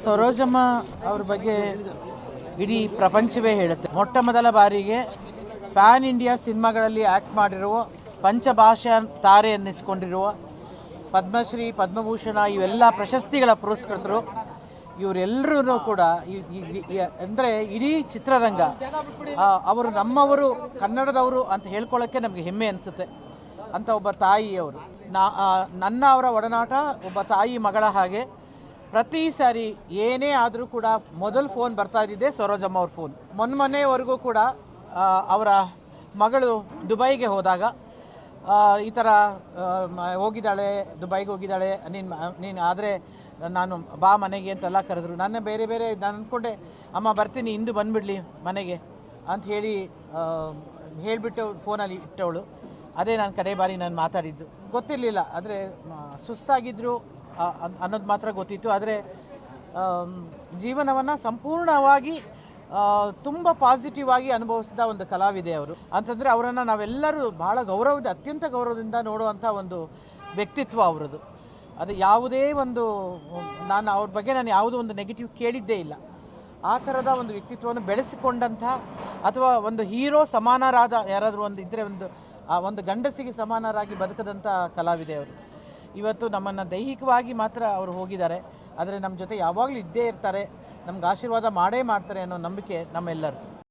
ಸರೋಜಮ್ಮ ಅವ್ರ ಬಗ್ಗೆ ಇಡೀ ಪ್ರಪಂಚವೇ ಹೇಳುತ್ತೆ. ಮೊಟ್ಟ ಮೊದಲ ಬಾರಿಗೆ ಪ್ಯಾನ್ ಇಂಡಿಯಾ ಸಿನಿಮಾಗಳಲ್ಲಿ ಆ್ಯಕ್ಟ್ ಮಾಡಿರುವ ಪಂಚಭಾಷಾ ತಾರೆ ಅನ್ನಿಸ್ಕೊಂಡಿರುವ ಪದ್ಮಶ್ರೀ ಪದ್ಮಭೂಷಣ ಇವೆಲ್ಲ ಪ್ರಶಸ್ತಿಗಳ ಪುರಸ್ಕೃತರು ಇವರೆಲ್ಲರೂ ಕೂಡ ಅಂದರೆ ಇಡೀ ಚಿತ್ರರಂಗ ಅವರು ನಮ್ಮವರು ಕನ್ನಡದವರು ಅಂತ ಹೇಳ್ಕೊಳ್ಳೋಕ್ಕೆ ನಮಗೆ ಹೆಮ್ಮೆ ಅನಿಸುತ್ತೆ. ಅಂತ ಒಬ್ಬ ತಾಯಿಯವರು ನನ್ನ ಅವರ ಒಡನಾಟ ಒಬ್ಬ ತಾಯಿ ಮಗಳ ಹಾಗೆ. ಪ್ರತಿ ಸಾರಿ ಏನೇ ಆದರೂ ಕೂಡ ಮೊದಲು ಫೋನ್ ಬರ್ತಾ ಇದ್ದಿದ್ದೆ ಸರೋಜಮ್ಮ ಅವ್ರ ಫೋನ್. ಮೊನ್ನೆವರೆಗೂ ಕೂಡ ಅವರ ಮಗಳು ದುಬೈಗೆ ಹೋದಾಗ ಈ ಥರ ಹೋಗಿದ್ದಾಳೆ, ದುಬೈಗೆ ಹೋಗಿದ್ದಾಳೆ, ನೀನು ಆದರೆ ನಾನು ಬಾ ಮನೆಗೆ ಅಂತೆಲ್ಲ ಕರೆದ್ರು. ನಾನು ಬೇರೆ ನಾನು ಅಂದ್ಕೊಂಡೆ ಅಮ್ಮ ಬರ್ತೀನಿ ಇಂದು ಬಂದುಬಿಡಲಿ ಮನೆಗೆ ಅಂತ ಹೇಳಿಬಿಟ್ಟು ಫೋನಲ್ಲಿ ಇಟ್ಟವಳು. ಅದೇ ನಾನು ಕಡೆ ಬಾರಿ ನಾನು ಮಾತಾಡಿದ್ದು. ಗೊತ್ತಿರಲಿಲ್ಲ, ಆದರೆ ಸುಸ್ತಾಗಿದ್ದರು ಅನ್ನೋದು ಮಾತ್ರ ಗೊತ್ತಿತ್ತು. ಆದರೆ ಜೀವನವನ್ನು ಸಂಪೂರ್ಣವಾಗಿ ತುಂಬ ಪಾಸಿಟಿವ್ ಆಗಿ ಅನುಭವಿಸಿದ ಒಂದು ಕಲಾವಿದೆ ಅವರು. ಅಂತಂದರೆ ಅವರನ್ನು ನಾವೆಲ್ಲರೂ ಭಾಳ ಅತ್ಯಂತ ಗೌರವದಿಂದ ನೋಡುವಂಥ ಒಂದು ವ್ಯಕ್ತಿತ್ವ ಅವರದು. ಅದು ಯಾವುದೇ ಒಂದು ನಾನು ಅವ್ರ ಬಗ್ಗೆ ಯಾವುದೋ ಒಂದು ನೆಗೆಟಿವ್ ಕೇಳಿದ್ದೇ ಇಲ್ಲ. ಆ ಥರದ ಒಂದು ವ್ಯಕ್ತಿತ್ವವನ್ನು ಬೆಳೆಸಿಕೊಂಡಂಥ ಅಥವಾ ಒಂದು ಹೀರೋ ಸಮಾನರಾದ ಯಾರಾದರೂ ಒಂದು ಇದ್ದರೆ ಒಂದು ಗಂಡಸಿಗೆ ಸಮಾನರಾಗಿ ಬದುಕದಂಥ ಕಲಾವಿದೆ ಅವರು. ಇವತ್ತು ನಮ್ಮನ್ನು ದೈಹಿಕವಾಗಿ ಮಾತ್ರ ಅವರು ಹೋಗಿದ್ದಾರೆ, ಆದರೆ ನಮ್ಮ ಜೊತೆ ಯಾವಾಗಲೂ ಇದ್ದೇ ಇರ್ತಾರೆ, ನಮ್ಗೆ ಆಶೀರ್ವಾದ ಮಾಡೇ ಮಾಡ್ತಾರೆ ಅನ್ನೋ ನಂಬಿಕೆ ನಮ್ಮೆಲ್ಲರದು.